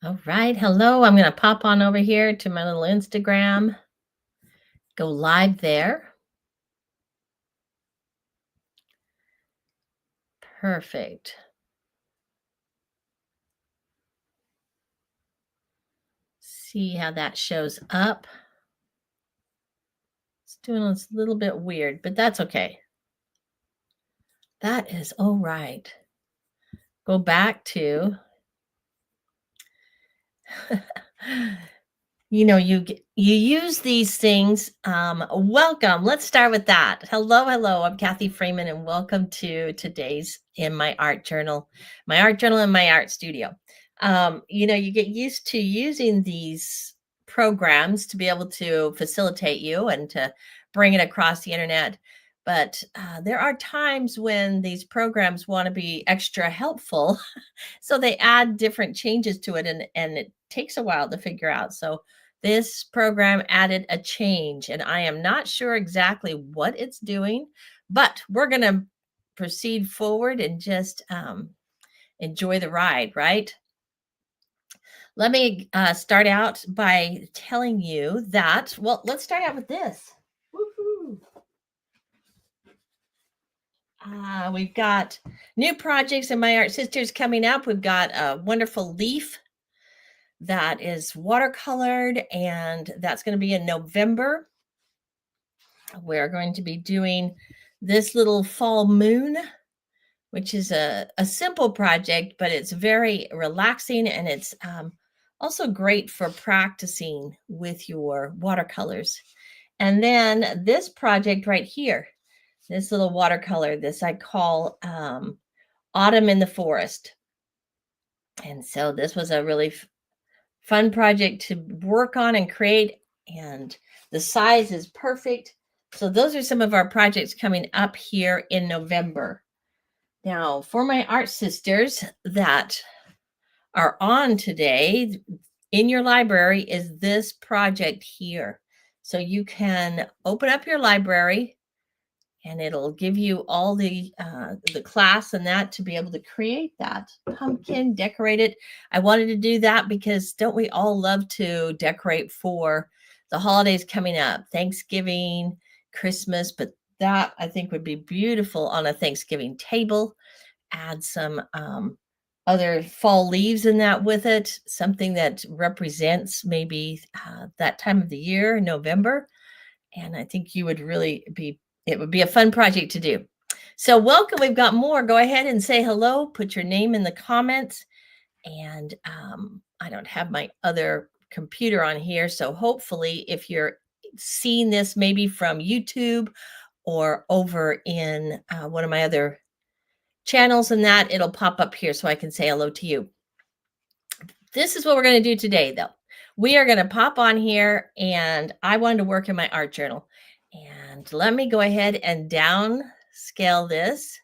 All right. Hello. I'm going to pop on over here to my little Instagram, go live there. Perfect. See how that shows up. It's doing a little bit weird, but that's okay. That is all right. Go back to you use these things. Welcome. Let's start with that. Hello. I'm Kathy Freeman, and welcome to today's in my art journal and my art studio. You get used to using these programs to be able to facilitate you and to bring it across the internet. But there are times when these programs want to be extra helpful, so they add different changes to it, and it takes a while to figure out. So this program added a change, and I am not sure exactly what it's doing, but we're going to proceed forward and just enjoy the ride, right? Let me start out by telling you that, well, let's start out with this. Woo-hoo. We've got new projects in My Art Sisters coming up. We've got a wonderful leaf that is watercolored, and that's going to be in November. We're going to be doing this little fall moon, which is a simple project, but it's very relaxing, and it's also great for practicing with your watercolors. And then this project right here, this little watercolor, this I call Autumn in the Forest. And so this was a really fun project to work on and create, and the size is perfect. So those are some of our projects coming up here in November. Now, for my art sisters that are on today, in your library is this project here. So you can open up your library, and it'll give you all the class and that to be able to create that pumpkin, decorate it. I wanted to do that because don't we all love to decorate for the holidays coming up, Thanksgiving, Christmas, but that I think would be beautiful on a Thanksgiving table. Add some other fall leaves in that with it, something that represents maybe that time of the year, November. And I think you would really it would be a fun project to do. So welcome. We've got more. Go ahead and say hello. Put your name in the comments. And I don't have my other computer on here. So hopefully if you're seeing this maybe from YouTube or over in one of my other channels and that, it'll pop up here so I can say hello to you. This is what we're going to do today, though. We are going to pop on here, and I wanted to work in my art journal. And let me go ahead and downscale this.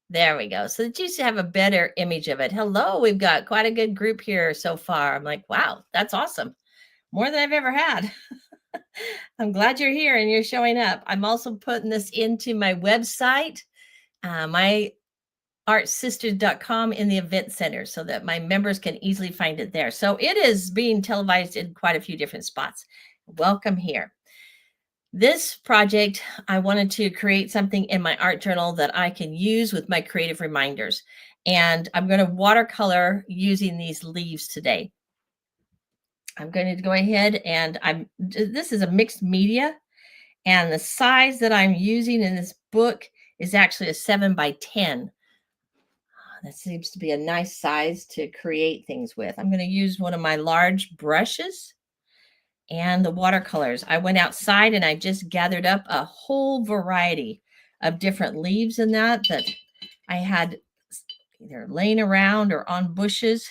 There we go. So that you have a better image of it. Hello, we've got quite a good group here so far. I'm like, wow, that's awesome. More than I've ever had. I'm glad you're here and you're showing up. I'm also putting this into my website, my artsisters.com, in the event center so that my members can easily find it there. So it is being televised in quite a few different spots. Welcome here. This project, I wanted to create something in my art journal that I can use with my creative reminders. And I'm going to watercolor using these leaves today. I'm going to go ahead and this is a mixed media, and the size that I'm using in this book is actually a 7x10. That seems to be a nice size to create things with. I'm going to use one of my large brushes and the watercolors. I went outside and I just gathered up a whole variety of different leaves in that I had either laying around or on bushes.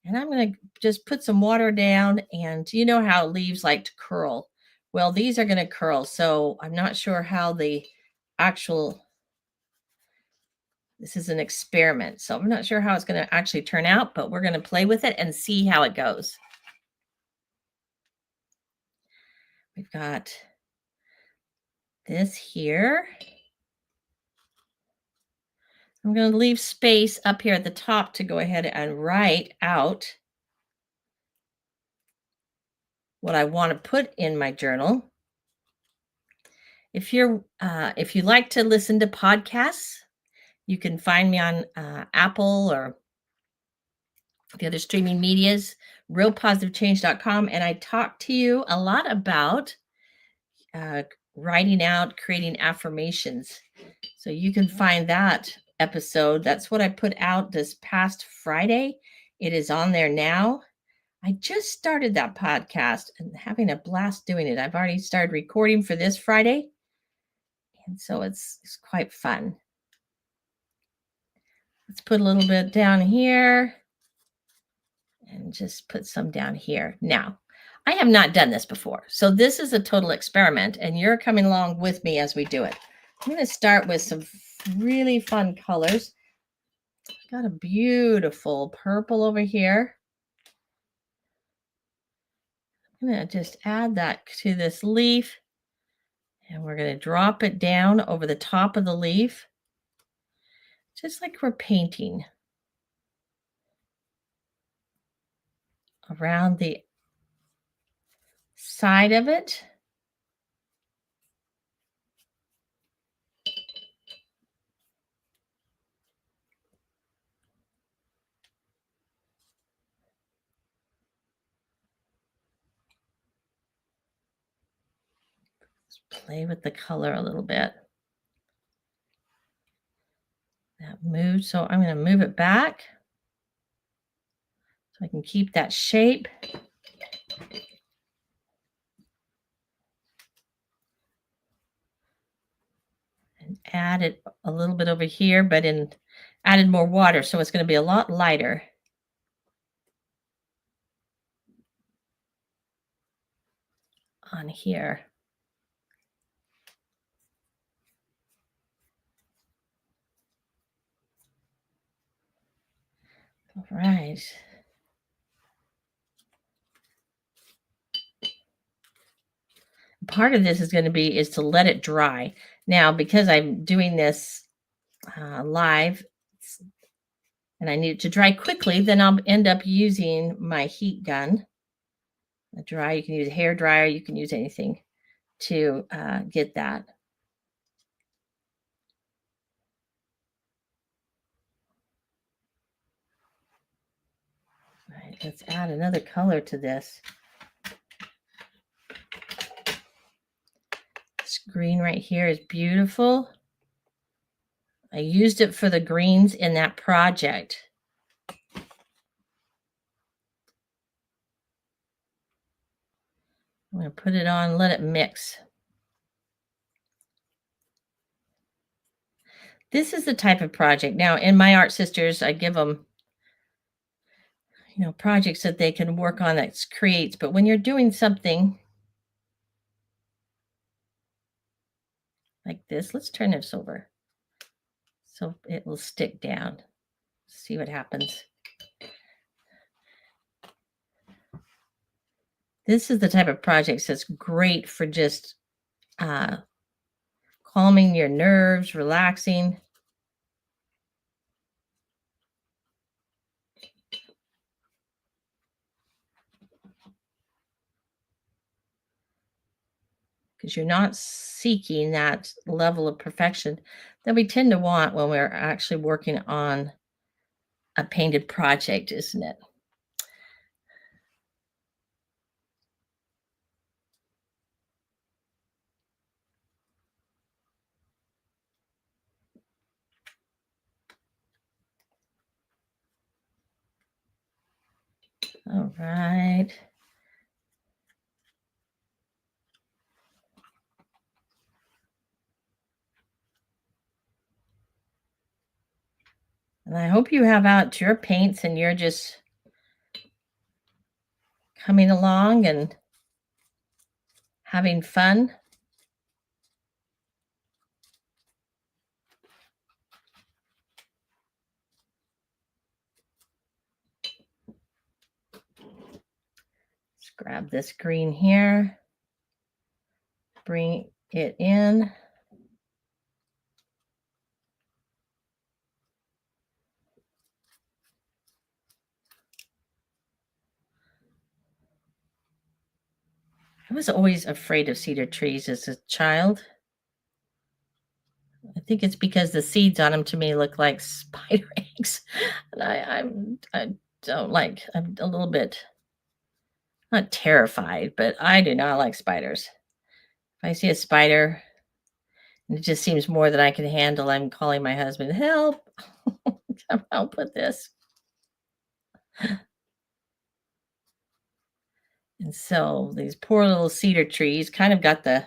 And I'm going to just put some water down, and you know how leaves like to curl. Well, these are going to curl. So I'm not sure how the actual, this is an experiment. So I'm not sure how it's going to actually turn out, but we're going to play with it and see how it goes. We've got this here. I'm going to leave space up here at the top to go ahead and write out what I want to put in my journal. If you like to listen to podcasts, you can find me on Apple or the other streaming medias, realpositivechange.com. And I talk to you a lot about writing out, creating affirmations. So you can find that episode. That's what I put out this past Friday. It is on there now. I just started that podcast and having a blast doing it. I've already started recording for this Friday. And so it's quite fun. Let's put a little bit down here and just put some down here. Now, I have not done this before. So this is a total experiment and you're coming along with me as we do it. I'm going to start with some really fun colors. Got a beautiful purple over here. I'm going to just add that to this leaf. And we're going to drop it down over the top of the leaf, just like we're painting around the side of it. Let's play with the color a little bit. That moved, so I'm going to move it back so I can keep that shape. And add it a little bit over here, but added more water, so it's going to be a lot lighter. On here. All right. Part of this is going to be is to let it dry. Now, because I'm doing this live and I need it to dry quickly, then I'll end up using my heat gun. A dry, you can use a hair dryer, you can use anything to get that. All right, let's add another color to this. This green right here is beautiful. I used it for the greens in that project. I'm going to put it on, let it mix. This is the type of project. Now, in my Art Sisters, I give them, projects that they can work on that creates. But when you're doing something like this, let's turn this over so it will stick down. See what happens. This is the type of project that's great for just calming your nerves, relaxing. Because you're not seeking that level of perfection that we tend to want when we're actually working on a painted project, isn't it? All right. And I hope you have out your paints and you're just coming along and having fun. Let's grab this green here, bring it in. I was always afraid of cedar trees as a child. I think it's because the seeds on them to me look like spider eggs, and I don't like. I'm a little bit not terrified, but I do not like spiders. If I see a spider and it just seems more than I can handle, I'm calling my husband, help, come help with this. And so these poor little cedar trees kind of got the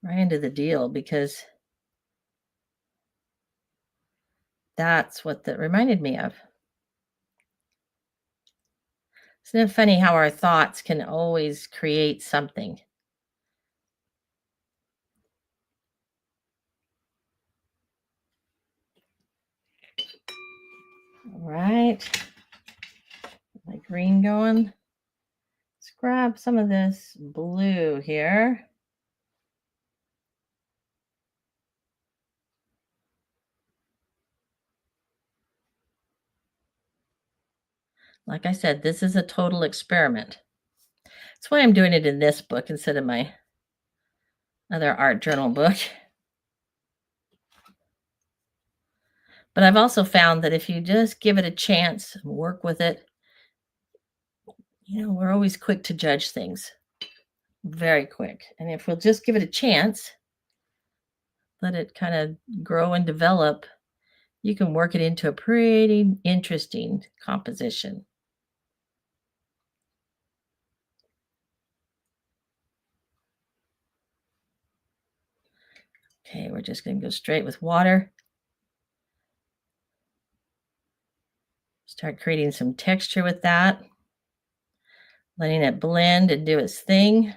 right into the deal because that's what that reminded me of. Isn't it funny how our thoughts can always create something? All right. My green going. Let's grab some of this blue here. Like I said, this is a total experiment. That's why I'm doing it in this book instead of my other art journal book. But I've also found that if you just give it a chance and work with it, we're always quick to judge things, very quick. And if we'll just give it a chance, let it kind of grow and develop, you can work it into a pretty interesting composition. Okay, we're just going to go straight with water. Start creating some texture with that, letting it blend and do its thing.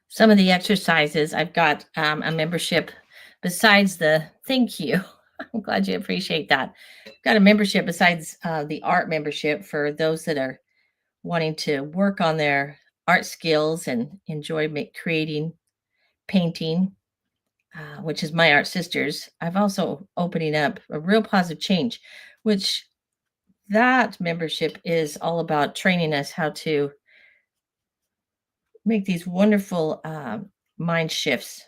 Some of the exercises, I've got a membership besides the thank you. I'm glad you appreciate that. I've got a membership besides the art membership for those that are wanting to work on their art skills and enjoy creating, painting, which is My Art Sisters. I've also opening up a Real Positive Change, which that membership is all about training us how to make these wonderful mind shifts,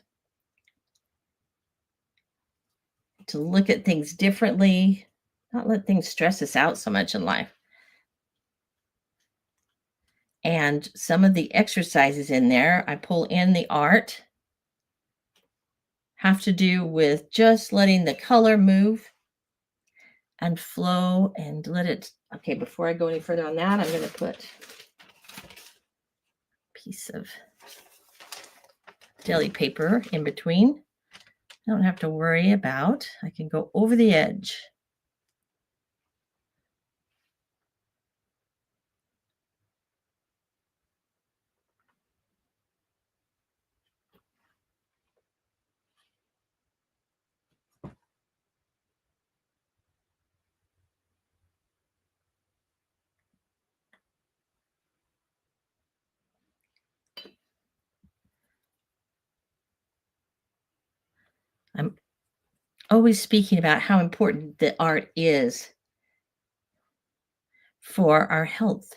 to look at things differently, not let things stress us out so much in life. And some of the exercises in there, I pull in the art, have to do with just letting the color move and flow and let it. Okay, before I go any further on that, I'm going to put a piece of deli paper in between. I don't have to worry about. I can go over the edge. I'm always speaking about how important the art is for our health.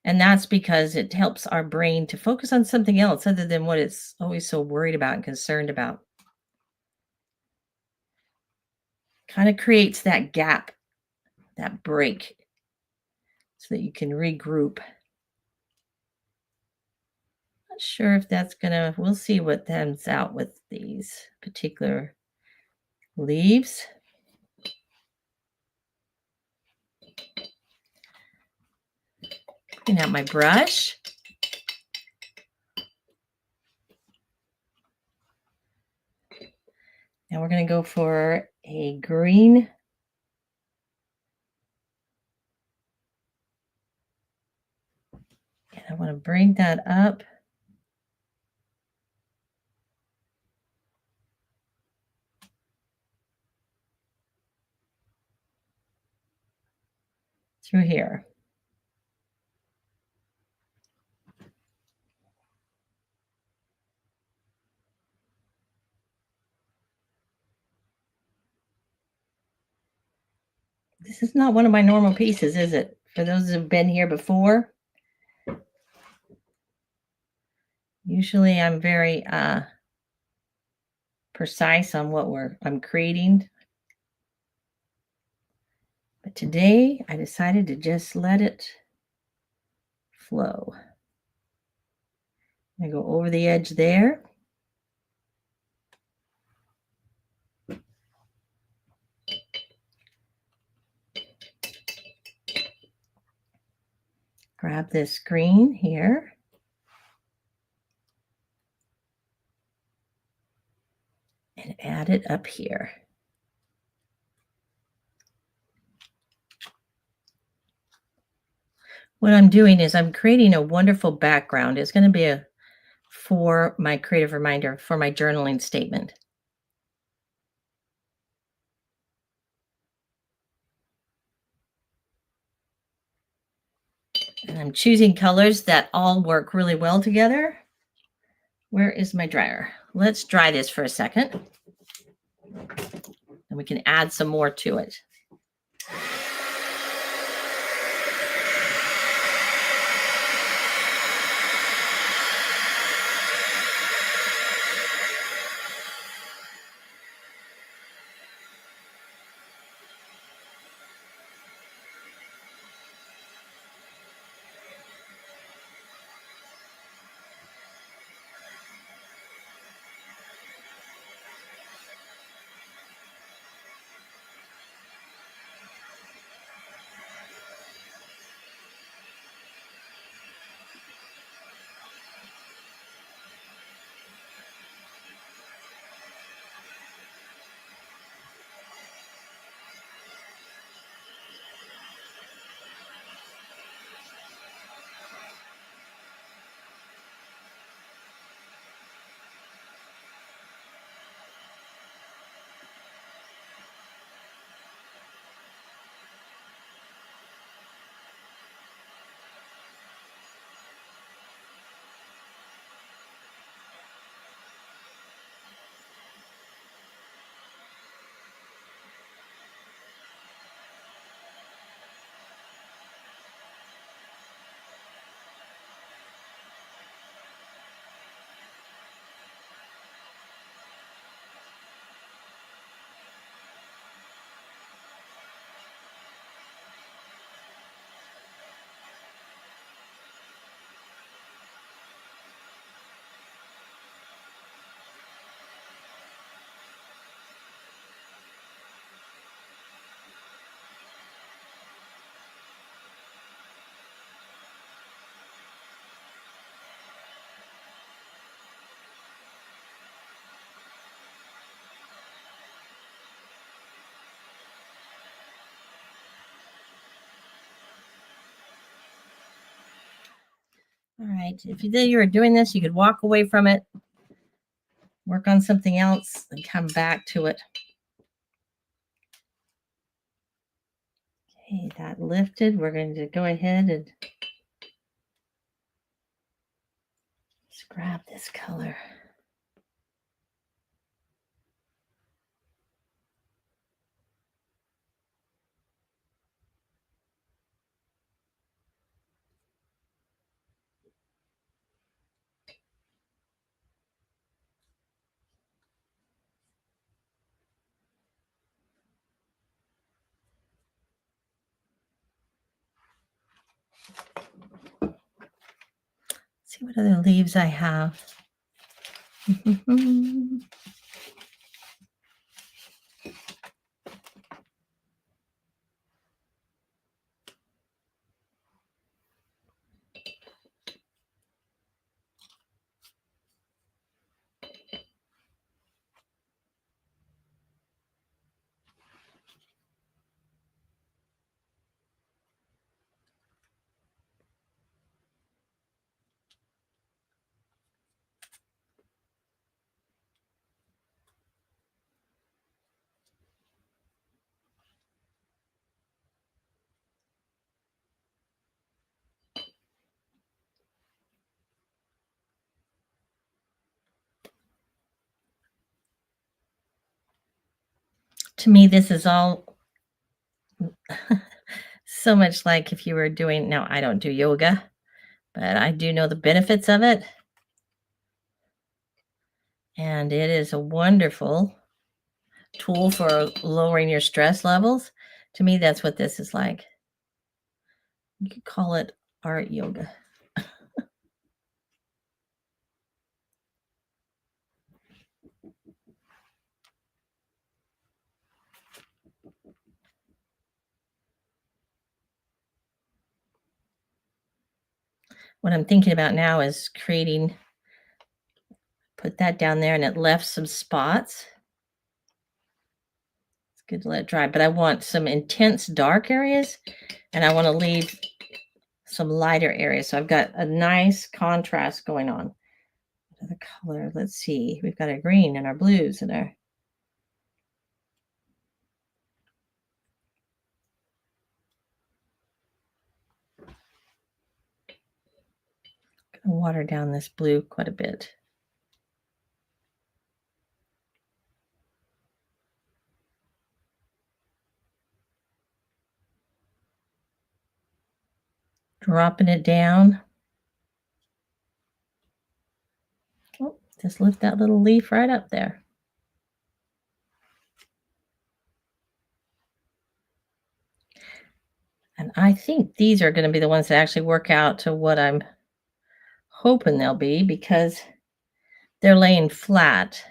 And that's because it helps our brain to focus on something else other than what it's always so worried about and concerned about. Kind of creates that gap, that break, so that you can regroup. Not sure if that's gonna, we'll see what comes out with these particular leaves. Clean out my brush. Now we're going to go for a green. And I want to bring that up. through here. This is not one of my normal pieces, is it? For those who've been here before, usually I'm very precise on what I'm creating. But today I decided to just let it flow. I go over the edge there. Grab this green here. And add it up here. What I'm doing is I'm creating a wonderful background. It's going to be for my creative reminder for my journaling statement. And I'm choosing colors that all work really well together. Where is my dryer? Let's dry this for a second. And we can add some more to it. All right. If you were doing this, you could walk away from it, work on something else, and come back to it. Okay, that lifted. We're going to go ahead and just grab this color. See what other leaves I have. To me, this is all so much like if you were doing, now I don't do yoga, but I do know the benefits of it. And it is a wonderful tool for lowering your stress levels. To me, that's what this is like. You could call it art yoga. What I'm thinking about now is creating, put that down there, and it left some spots. It's good to let it dry, but I want some intense dark areas and I want to leave some lighter areas. So I've got a nice contrast going on. Another color, let's see. We've got our green and our blues and our water down this blue quite a bit. Dropping it down. Oh, just lift that little leaf right up there. And I think these are going to be the ones that actually work out to what I'm hoping they'll be, because they're laying flat.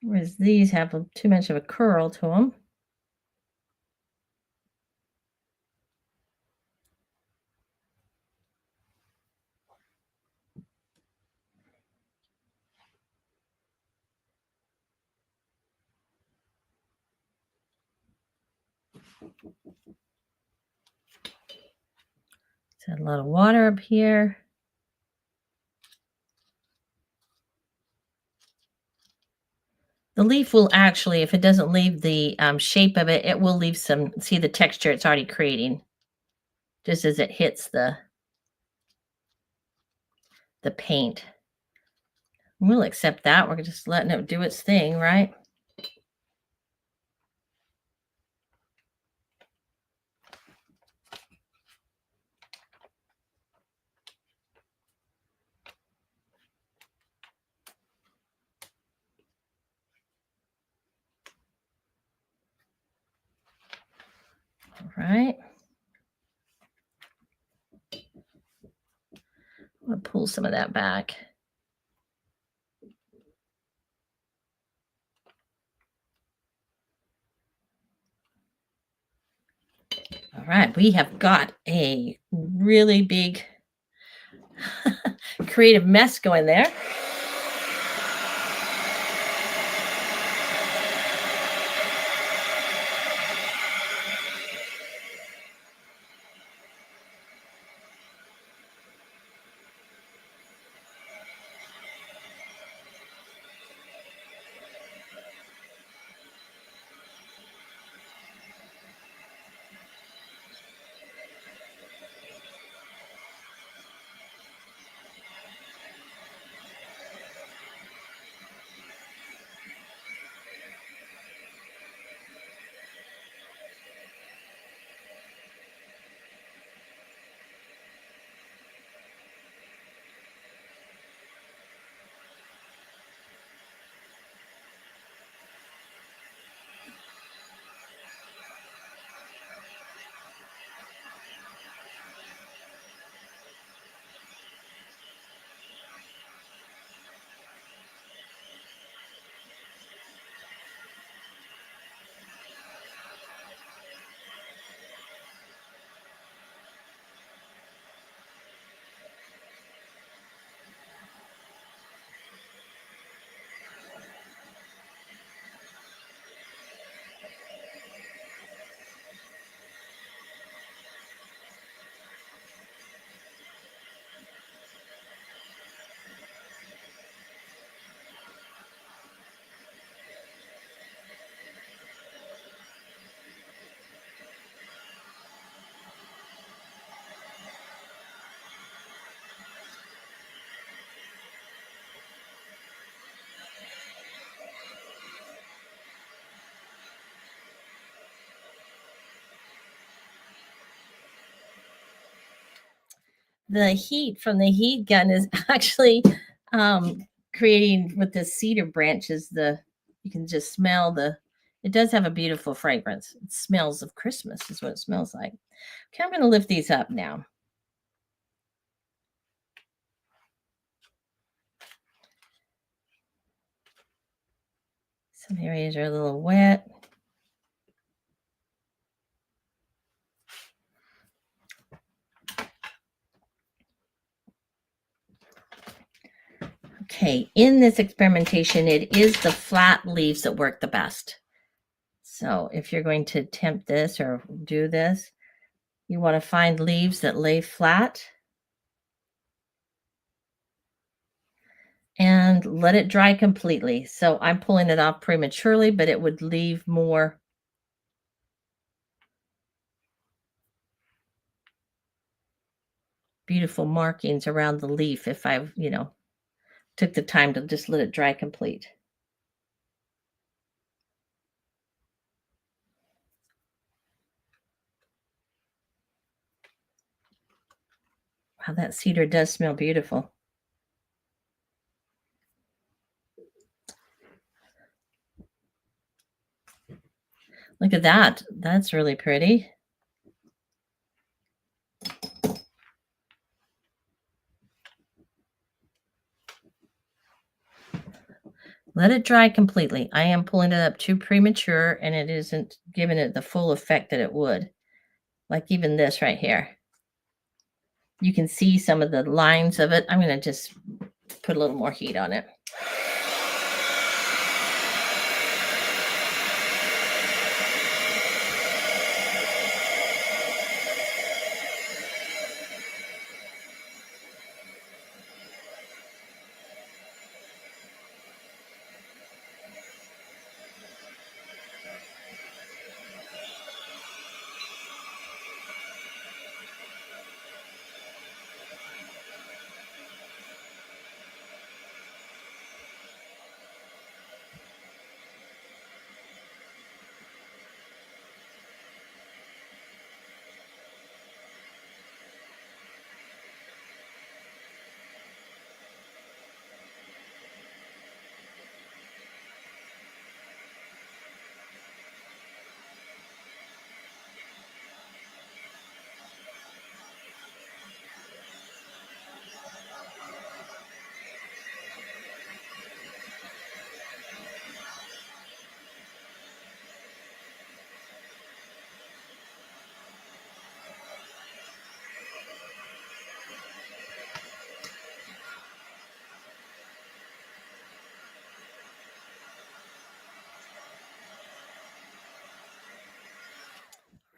Whereas these have too much of a curl to them. Add a lot of water up here. The leaf will actually, if it doesn't leave the shape of it, it will leave some, see the texture it's already creating just as it hits the paint. We'll accept that. We're just letting it do its thing, right? All right. I'm going to pull some of that back. All right, we have got a really big creative mess going there. the heat from the heat gun is actually creating with the cedar branches, you can just smell it does have a beautiful fragrance. It smells of Christmas is what it smells like. Okay, I'm going to lift these up now. Some areas are a little wet. Okay, in this experimentation, it is the flat leaves that work the best. So if you're going to attempt this or do this, you want to find leaves that lay flat and let it dry completely. So I'm pulling it off prematurely, but it would leave more beautiful markings around the leaf if I, took the time to just let it dry complete. Wow, that cedar does smell beautiful. Look at that. That's really pretty. Let it dry completely. I am pulling it up too premature and it isn't giving it the full effect that it would. Like even this right here. You can see some of the lines of it. I'm going to just put a little more heat on it.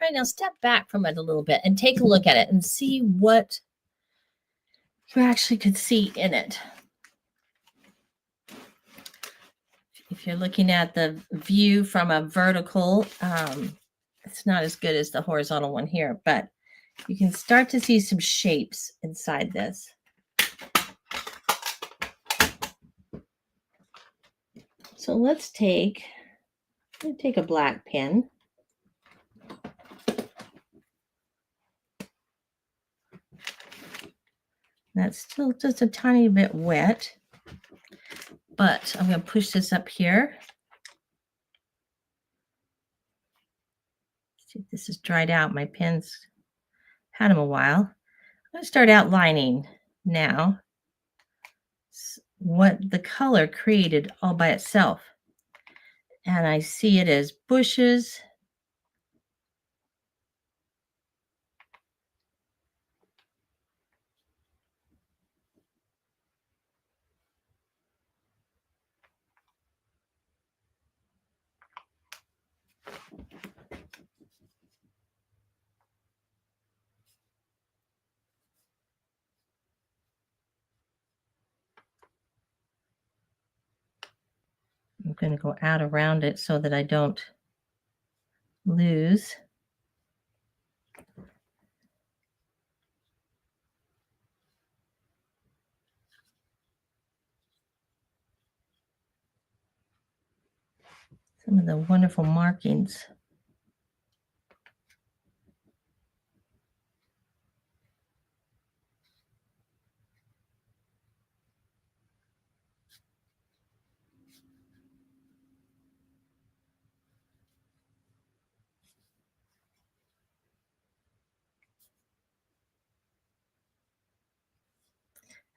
All right, now step back from it a little bit and take a look at it and see what you actually could see in it. If you're looking at the view from a vertical, it's not as good as the horizontal one here, but you can start to see some shapes inside this. So let's take a black pen. That's still just a tiny bit wet, but I'm going to push this up here. See if this is dried out. My pen's had them a while. I'm going to start outlining now what the color created all by itself. And I see it as bushes. I'm going to go out around it so that I don't lose. Some of the wonderful markings.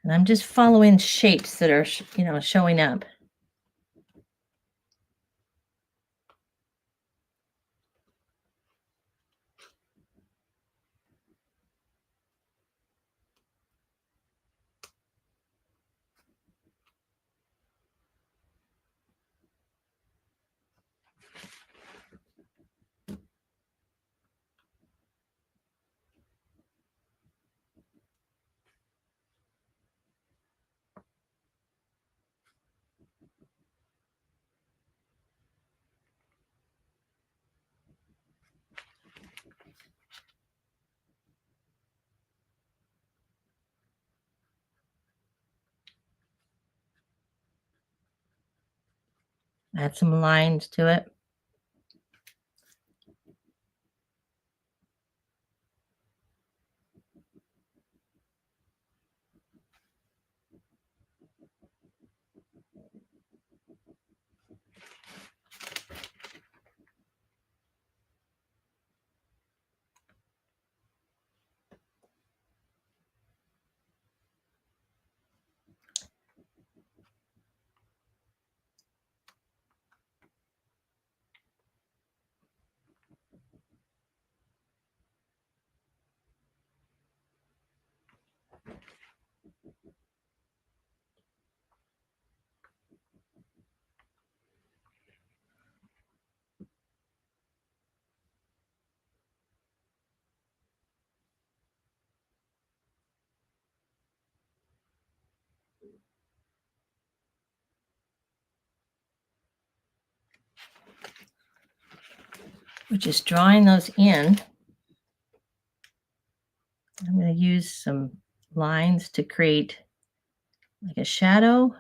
And I'm just following shapes that are, showing up. Add some lines to it. We're just drawing those in. I'm going to use some lines to create like a shadow.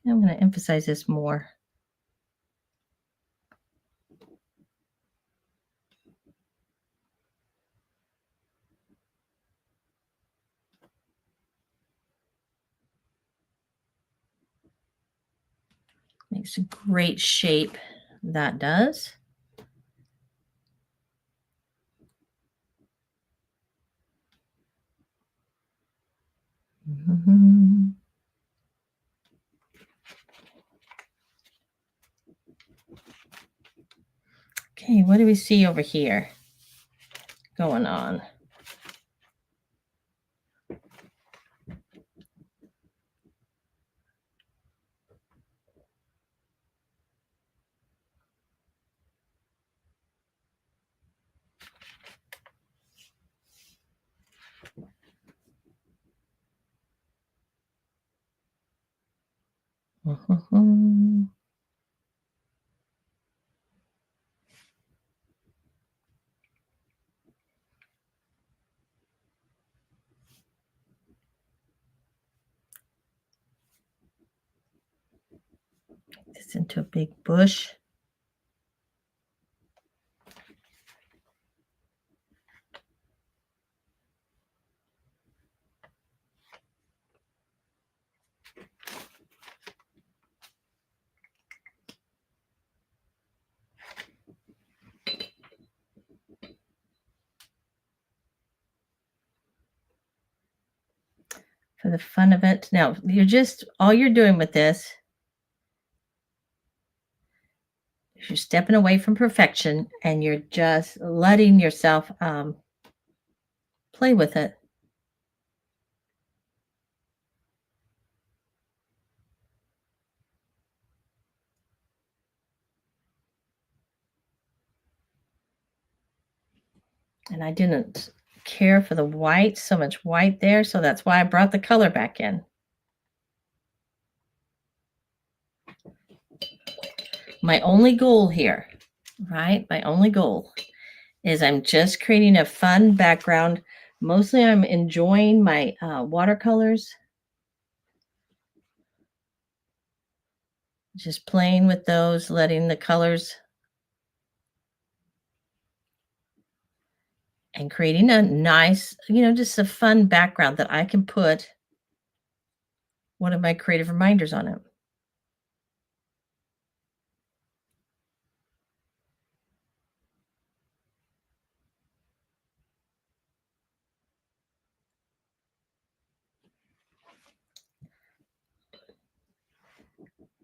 I'm going to emphasize this more. Makes a great shape, that does. Mm-hmm. Okay, what do we see over here going on? Mm-hmm. This into a big bush. For the fun of it. Now, all you're doing with this is you're stepping away from perfection and you're just letting yourself play with it. And I didn't care for the white, so much white there, so that's why I brought the color back in. My only goal here, right? My only goal is I'm just creating a fun background Mostly I'm enjoying my watercolors, just playing with those, letting the colors and creating a nice, just a fun background that I can put one of my creative reminders on it.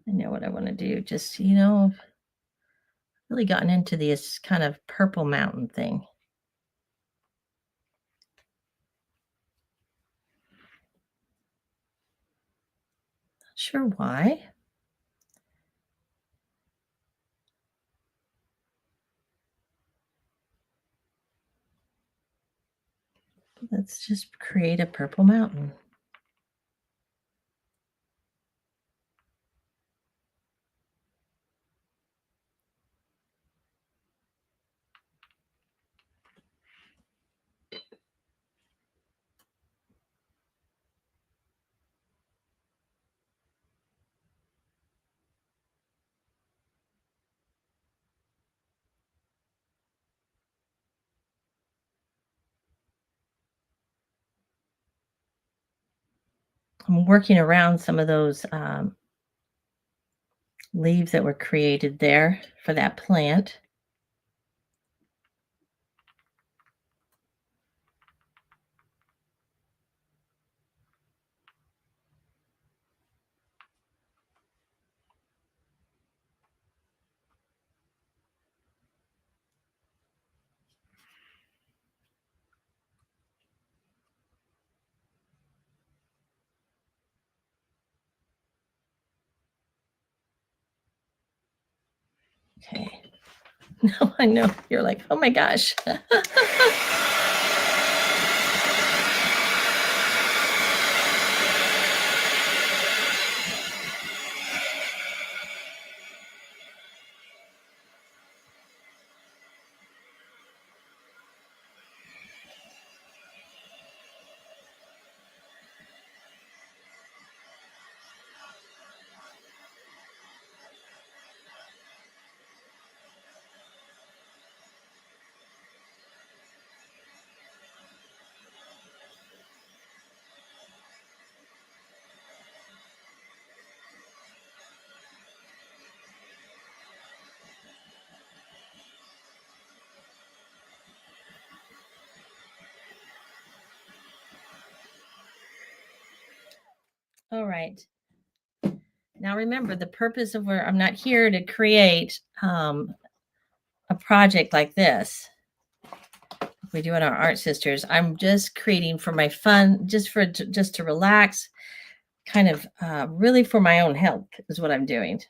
I know what I want to do. Just, really gotten into this kind of purple mountain thing. Not sure why. Let's just create a purple mountain. I'm working around some of those leaves that were created there for that plant. Okay. Now I know you're like, oh my gosh. All right. Now remember, the purpose of where I'm not here to create a project like this. We do in our Art Sisters. I'm just creating for my fun, just to relax, kind of really for my own health is what I'm doing.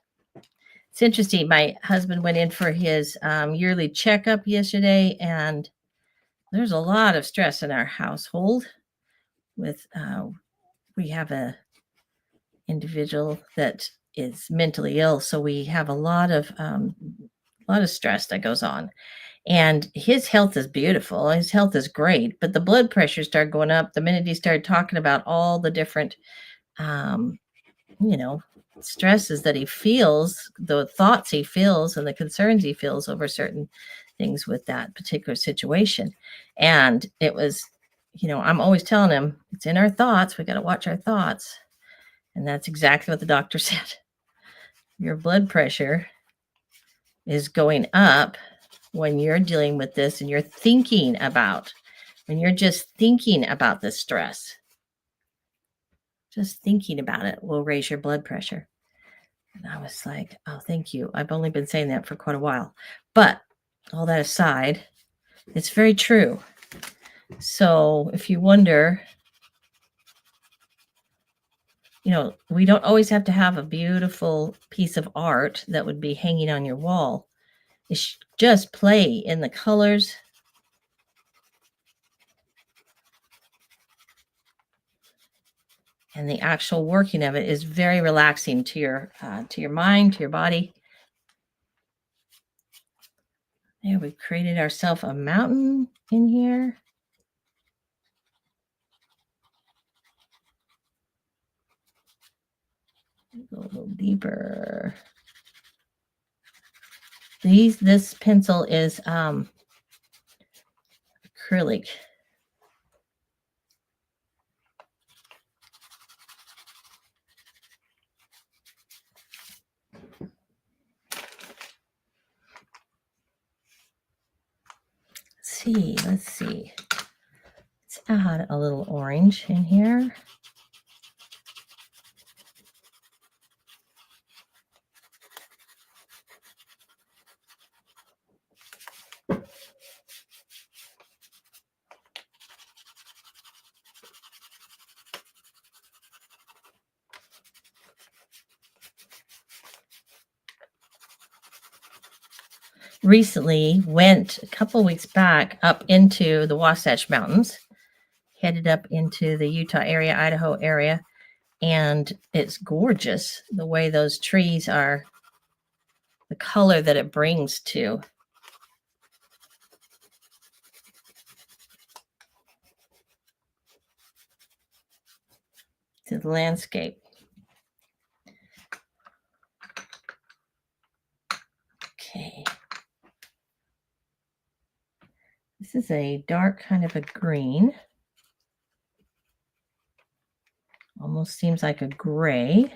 It's interesting. My husband went in for his yearly checkup yesterday, and there's a lot of stress in our household. With we have a individual that is mentally ill, so we have a lot of stress that goes on. And his health is beautiful. His health is great, but the blood pressure started going up the minute he started talking about all the different, you know, stresses that he feels, the thoughts he feels, and the concerns he feels over certain things with that particular situation. And it was, I'm always telling him it's in our thoughts. We got to watch our thoughts. And that's exactly what the doctor said. Your blood pressure is going up when you're dealing with this and when you're just thinking about the stress. Just thinking about it will raise your blood pressure. And I was like, oh, thank you. I've only been saying that for quite a while. But all that aside, it's very true. So if you wonder, we don't always have to have a beautiful piece of art that would be hanging on your wall. It's just play in the colors. And the actual working of it is very relaxing to your mind, to your body. Yeah, we've created ourselves a mountain in here. Go a little deeper. This pencil is acrylic. Let's see. Let's add a little orange in here. Recently went a couple weeks back up into the Wasatch Mountains, headed up into the Utah area, Idaho area, and it's gorgeous the way those trees are, the color that it brings to the landscape. Okay. This is a dark kind of a green. Almost seems like a gray.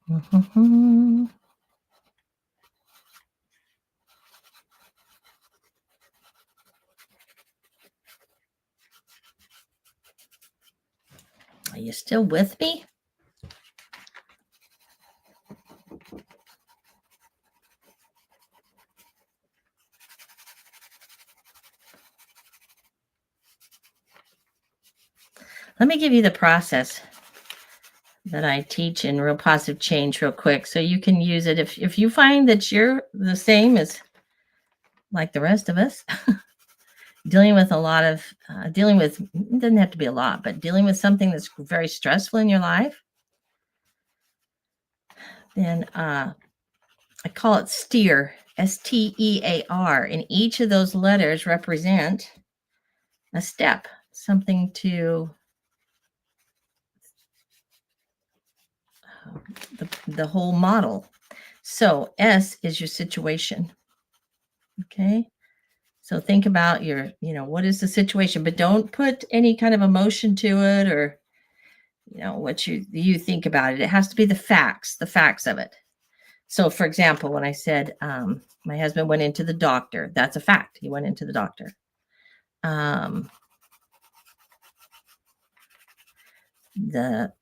Mm-hmm. Are you still with me? Let me give you the process that I teach in Real Positive Change real quick so you can use it. If you find that you're the same as like the rest of us, dealing with a lot of, it doesn't have to be a lot, but dealing with something that's very stressful in your life, then I call it STEAR, STEAR, and each of those letters represent a step, something to the whole model. So S is your situation. Okay. So think about your, what is the situation, but don't put any kind of emotion to it or, what you think about it. It has to be the facts of it. So for example, when I said, my husband went into the doctor, that's a fact. He went into the doctor. The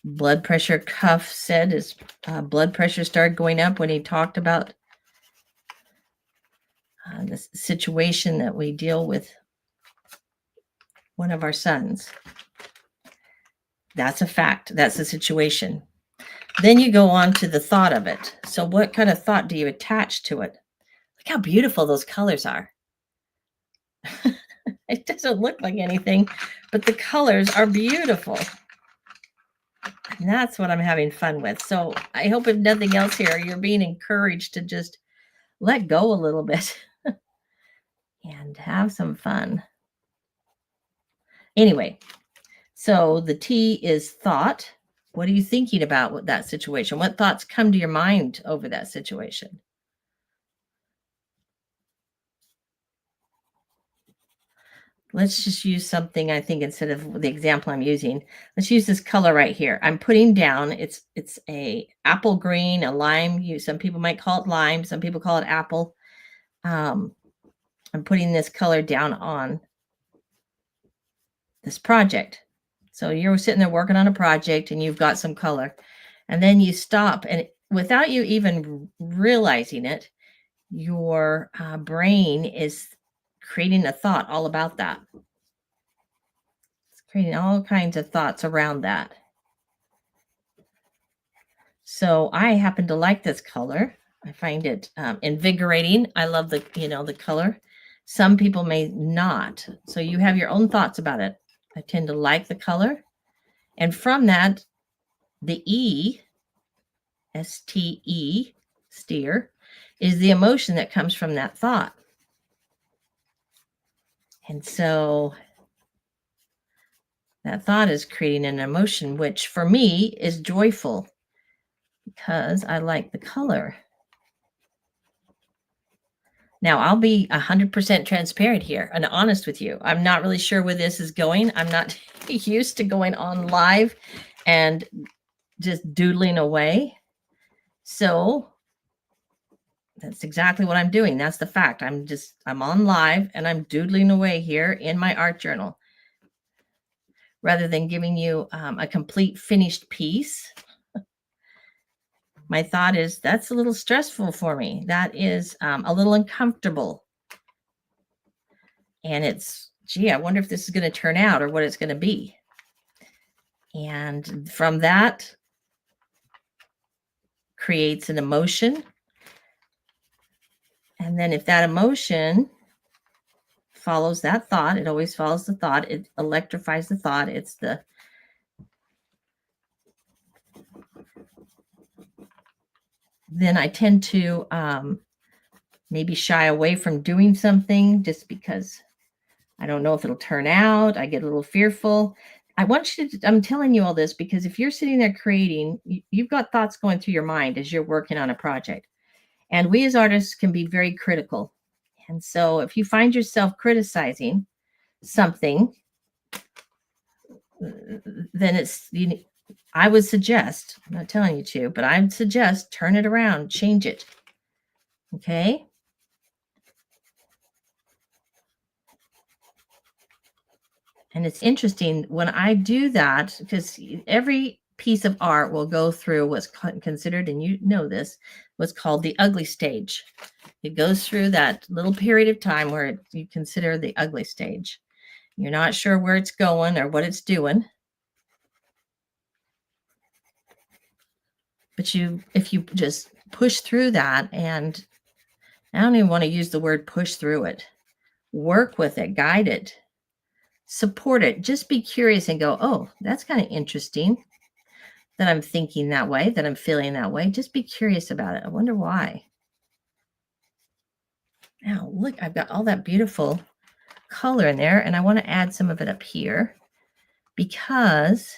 blood pressure cuff said his blood pressure started going up when he talked about the situation that we deal with one of our sons. That's a fact. That's a situation. Then you go on to the thought of it. So what kind of thought do you attach to it? Look how beautiful those colors are. It doesn't look like anything, but the colors are beautiful. And that's what I'm having fun with. So I hope if nothing else here, you're being encouraged to just let go a little bit and have some fun. Anyway, so the T is thought. What are you thinking about with that situation? What thoughts come to your mind over that situation? Let's just use something, I think, instead of the example I'm using. Let's use this color right here. I'm putting down, it's a apple green, a lime. Some people might call it lime. Some people call it apple. I'm putting this color down on this project. So you're sitting there working on a project and you've got some color. And then you stop, and without you even realizing it, your brain is creating a thought all about that. It's creating all kinds of thoughts around that. So I happen to like this color. I find it invigorating. I love the, the color. Some people may not. So you have your own thoughts about it. I tend to like the color. And from that, the E, S-T-E, steer, is the emotion that comes from that thought. And so that thought is creating an emotion, which for me is joyful because I like the color. Now, I'll be 100% transparent here and honest with you. I'm not really sure where this is going. I'm not used to going on live and just doodling away. So that's exactly what I'm doing. That's the fact. I'm on live and I'm doodling away here in my art journal rather than giving you a complete finished piece. My thought is that's a little stressful for me. That is a little uncomfortable. And it's, gee, I wonder if this is going to turn out or what it's going to be. And from that creates an emotion. And then if that emotion follows that thought, it always follows the thought, it electrifies the thought. Then I tend to maybe shy away from doing something just because I don't know if it'll turn out. I get a little fearful. I'm telling you all this because if you're sitting there creating, you've got thoughts going through your mind as you're working on a project. And we as artists can be very critical. And so if you find yourself criticizing something, then I would suggest, I'm not telling you to, but I would suggest turn it around, change it. Okay. And it's interesting when I do that, because every piece of art will go through what's considered, and you know this, what's called the ugly stage. It goes through that little period of time where you consider the ugly stage. You're not sure where it's going or what it's doing. But if you just push through that, and I don't even want to use the word push through it, work with it, guide it, support it, just be curious and go, oh, that's kind of interesting that I'm thinking that way, that I'm feeling that way. Just be curious about it. I wonder why. Now, look, I've got all that beautiful color in there, and I want to add some of it up here because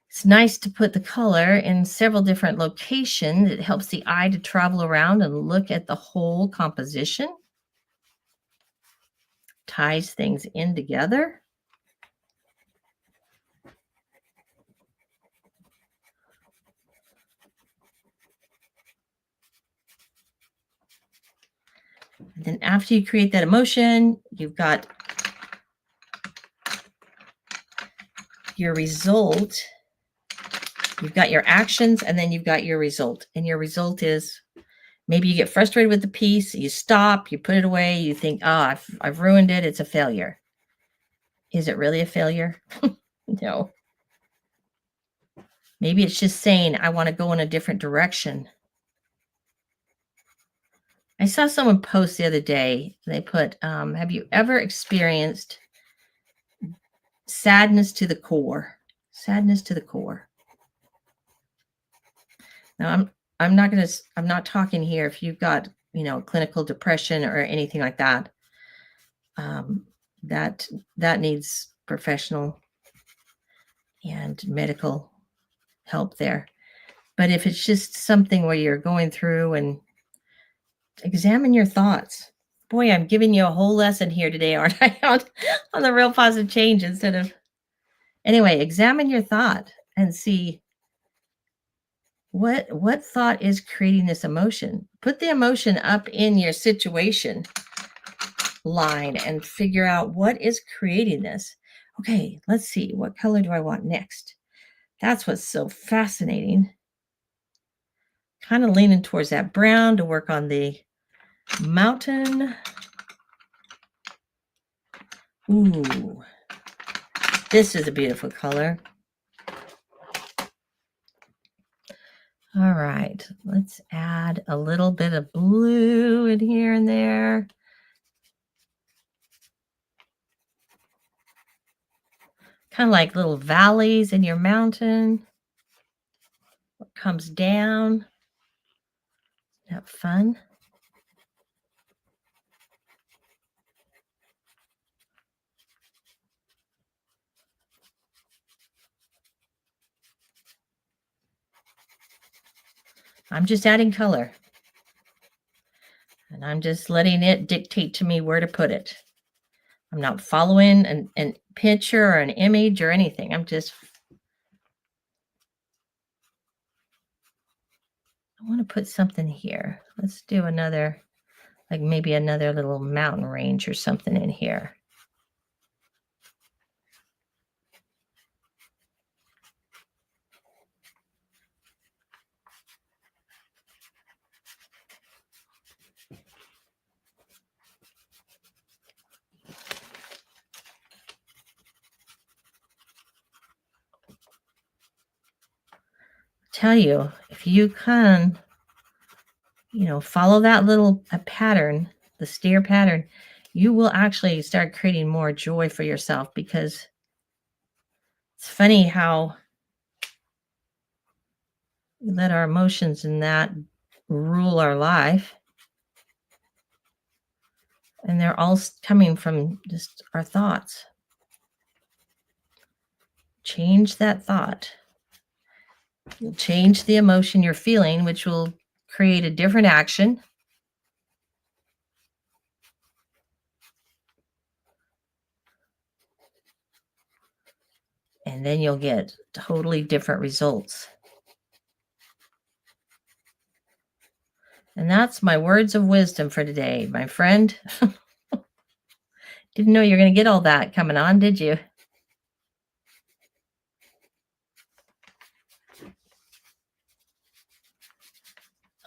it's nice to put the color in several different locations. It helps the eye to travel around and look at the whole composition. Ties things in together. And then after you create that emotion, you've got your result. You've got your actions, and then you've got your result. And your result is maybe you get frustrated with the piece, you stop, you put it away, you think, oh, I've ruined it, it's a failure. Is it really a failure? No. Maybe it's just saying, I want to go in a different direction. I saw someone post the other day, they put, have you ever experienced sadness to the core? Sadness to the core. Now, I'm not talking here if you've got, clinical depression or anything like that. That needs professional and medical help there. But if it's just something where you're going through, and examine your thoughts. Boy, I'm giving you a whole lesson here today, aren't I? on the Real Positive Change instead of. Anyway, examine your thought and see what thought is creating this emotion. Put the emotion up in your situation line and figure out what is creating this. Okay, let's see. What color do I want next? That's what's so fascinating. Kind of leaning towards that brown to work on the mountain. Ooh, this is a beautiful color. All right, let's add a little bit of blue in here and there. Kind of like little valleys in your mountain. What comes down. Isn't that fun? I'm just adding color. And I'm just letting it dictate to me where to put it. I'm not following an picture or an image or anything. I want to put something here. Let's do another, like maybe another little mountain range or something in here. Tell you, if you can, follow that little pattern, the steer pattern, you will actually start creating more joy for yourself, because it's funny how we let our emotions and that rule our life. And they're all coming from just our thoughts. Change that thought. You'll change the emotion you're feeling, which will create a different action. And then you'll get totally different results. And that's my words of wisdom for today, my friend. Didn't know you're going to get all that coming on, did you?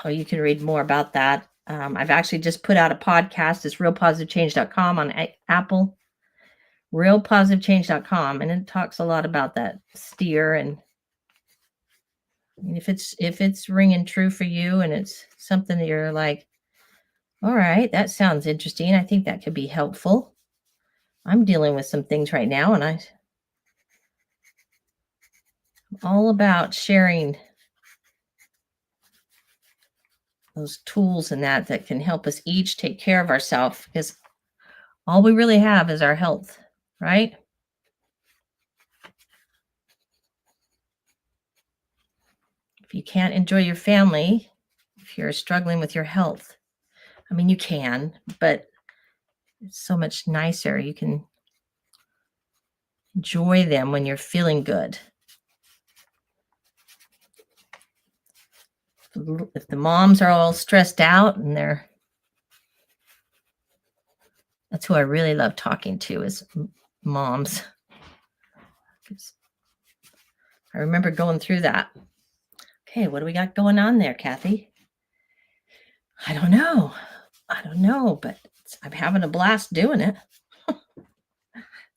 Oh, you can read more about that. I've actually just put out a podcast. It's realpositivechange.com on Apple. Realpositivechange.com, and it talks a lot about that steer. And if it's ringing true for you and it's something that you're like, all right, that sounds interesting, I think that could be helpful. I'm dealing with some things right now, and I'm all about sharing those tools and that can help us each take care of ourselves, because all we really have is our health, right? If you can't enjoy your family, if you're struggling with your health, I mean, you can, but it's so much nicer. You can enjoy them when you're feeling good. If the moms are all stressed out and that's who I really love talking to, is moms. I remember going through that. Okay, what do we got going on there, Kathy? I don't know, but I'm having a blast doing it.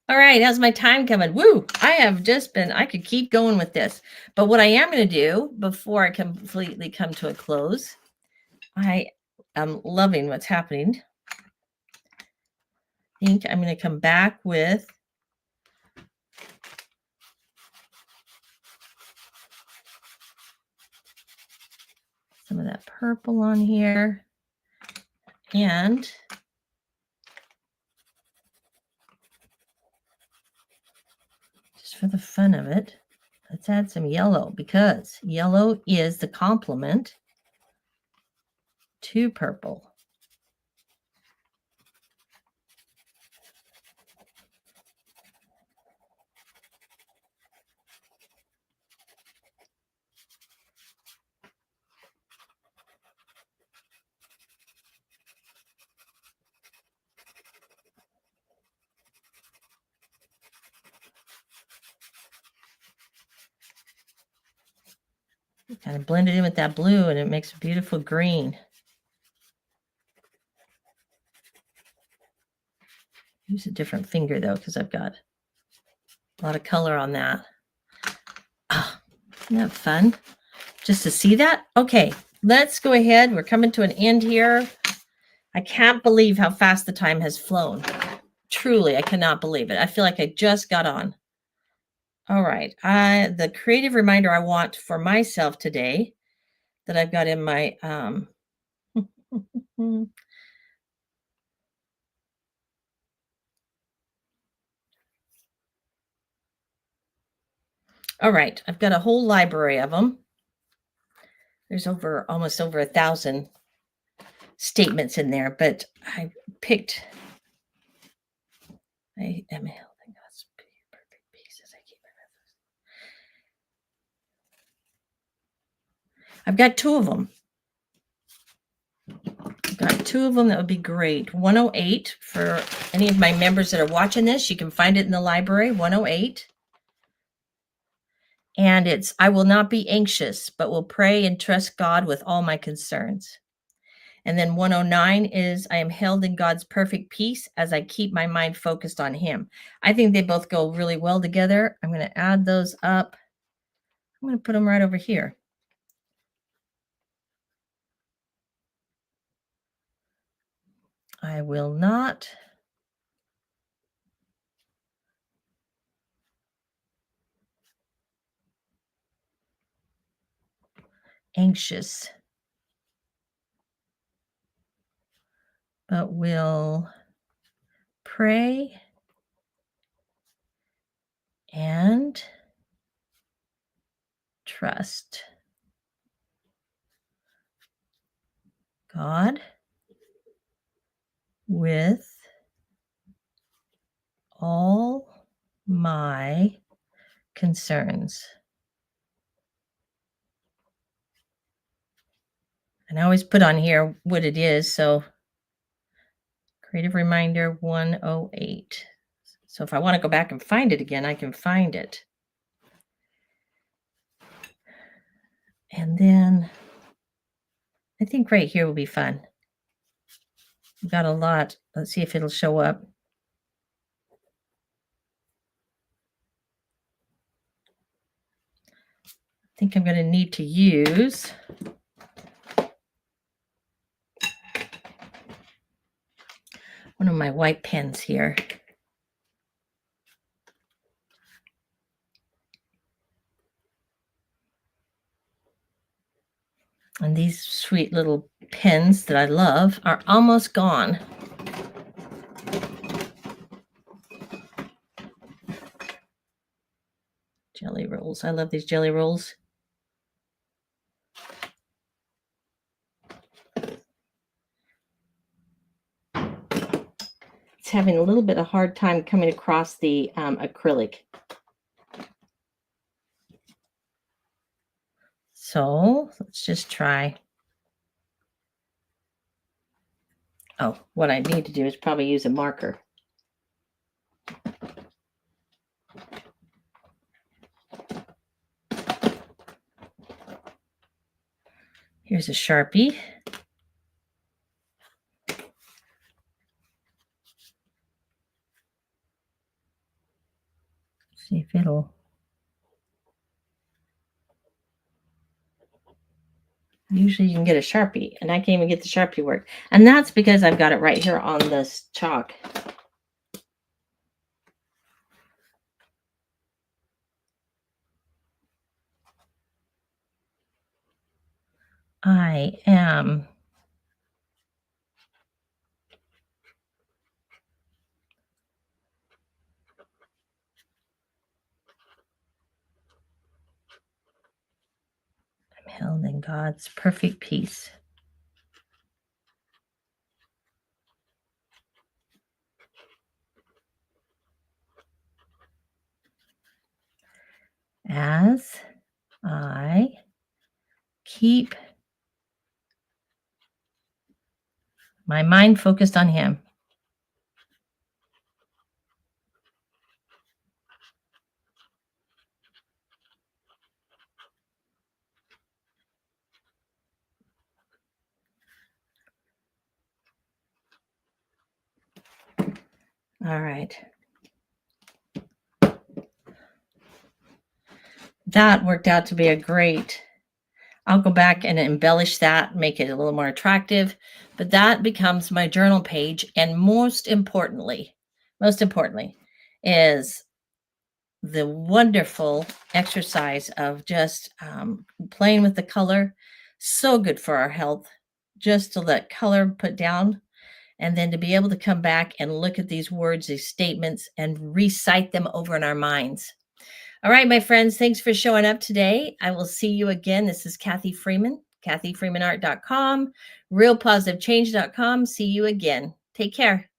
All right, how's my time coming? Woo! I could keep going with this. But what I am going to do before I completely come to a close, I am loving what's happening. I think I'm going to come back with some of that purple on here. And just for the fun of it, let's add some yellow, because yellow is the complement to purple. Kind of blend it in with that blue and it makes a beautiful green. Use a different finger though, because I've got a lot of color on that. Oh, isn't that fun? Just to see that? Okay, let's go ahead. We're coming to an end here. I can't believe how fast the time has flown. Truly, I cannot believe it. I feel like I just got on. All right. The creative reminder I want for myself today that I've got in my all right, I've got a whole library of them. There's almost over 1,000 statements in there, but I picked. I am holding God's perfect peace as I keep my mouth. I've got 2 of them. I've got 2 of them. That would be great. 108 for any of my members that are watching this. You can find it in the library. 108. And it's, I will not be anxious, but will pray and trust God with all my concerns. And then 109 is, I am held in God's perfect peace as I keep my mind focused on Him. I think they both go really well together. I'm going to add those up. I'm going to put them right over here. I will not anxious, but will pray and trust God with all my concerns. And I always put on here what it is. So creative reminder 108. So if I want to go back and find it again, I can find it. And then I think right here will be fun. We've got a lot. Let's see if it'll show up. I think I'm going to need to use one of my white pens here. And these sweet little pens that I love are almost gone. Jelly rolls. I love these jelly rolls. It's having a little bit of hard time coming across the acrylic. So let's just try. Oh, what I need to do is probably use a marker. Here's a Sharpie. See if it'll. Usually you can get a Sharpie, and I can't even get the Sharpie work. And that's because I've got it right here on this chalk. I am held in God's perfect peace. As I keep my mind focused on Him. All right. That worked out to be a great. I'll go back and embellish that, make it a little more attractive, but that becomes my journal page. And most importantly is the wonderful exercise of just playing with the color. So good for our health, just to let color put down, and then to be able to come back and look at these words, these statements, and recite them over in our minds. All right, my friends, thanks for showing up today. I will see you again. This is Kathy Freeman, KathyFreemanArt.com, RealPositiveChange.com. See you again. Take care.